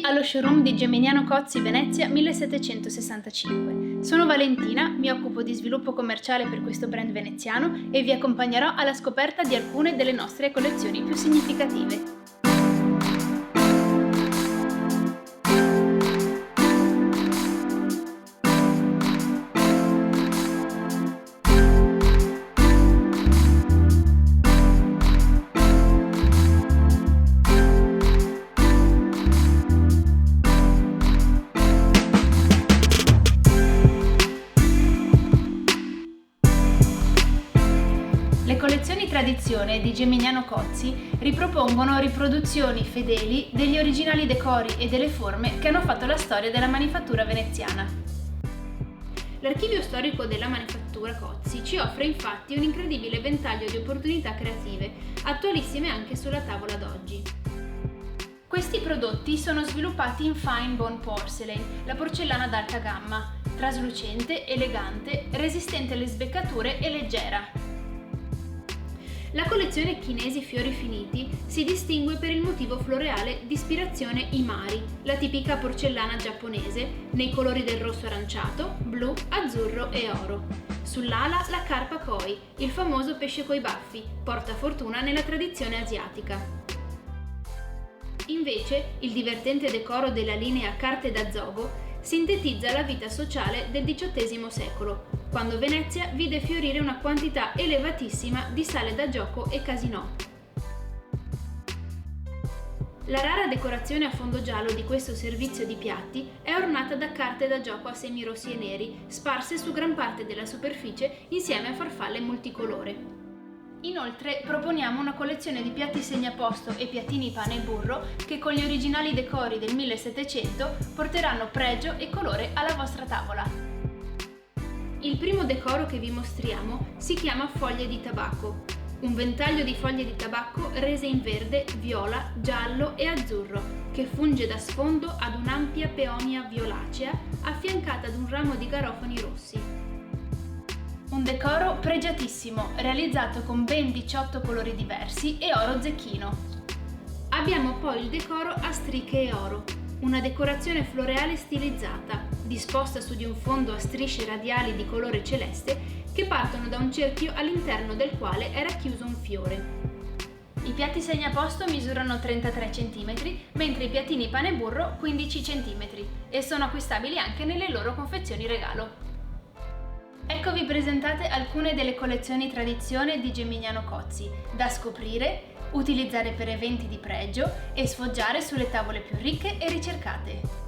allo showroom di Geminiano Cozzi Venezia 1765. Sono Valentina, mi occupo di sviluppo commerciale per questo brand veneziano e vi accompagnerò alla scoperta di alcune delle nostre collezioni più significative. Le collezioni Tradizione di Geminiano Cozzi ripropongono riproduzioni fedeli degli originali decori e delle forme che hanno fatto la storia della manifattura veneziana. L'archivio storico della manifattura Cozzi ci offre infatti un incredibile ventaglio di opportunità creative, attualissime anche sulla tavola d'oggi. Questi prodotti sono sviluppati in Fine Bone Porcelain, la porcellana d'alta gamma, traslucente, elegante, resistente alle sbeccature e leggera. La collezione Chinesi Fiori Finiti si distingue per il motivo floreale di ispirazione Imari, la tipica porcellana giapponese, nei colori del rosso aranciato, blu, azzurro e oro. Sull'ala la carpa koi, il famoso pesce coi baffi, porta fortuna nella tradizione asiatica. Invece, il divertente decoro della linea Carte da Zogo sintetizza la vita sociale del XVIII secolo, quando Venezia vide fiorire una quantità elevatissima di sale da gioco e casinò. La rara decorazione a fondo giallo di questo servizio di piatti è ornata da carte da gioco a semi rossi e neri, sparse su gran parte della superficie insieme a farfalle multicolore. Inoltre proponiamo una collezione di piatti segnaposto e piattini pane e burro che con gli originali decori del 1700 porteranno pregio e colore alla vostra tavola. Il primo decoro che vi mostriamo si chiama Foglie di tabacco, un ventaglio di foglie di tabacco rese in verde, viola, giallo e azzurro che funge da sfondo ad un'ampia peonia violacea affiancata ad un ramo di garofani rossi. Un decoro pregiatissimo, realizzato con ben 18 colori diversi e oro zecchino. Abbiamo poi il decoro a strisce e oro, una decorazione floreale stilizzata, disposta su di un fondo a strisce radiali di colore celeste che partono da un cerchio all'interno del quale è racchiuso un fiore. I piatti segnaposto misurano 33 cm, mentre i piattini pane e burro 15 cm e sono acquistabili anche nelle loro confezioni regalo. Eccovi presentate alcune delle collezioni Tradizione di Geminiano Cozzi, da scoprire, utilizzare per eventi di pregio e sfoggiare sulle tavole più ricche e ricercate.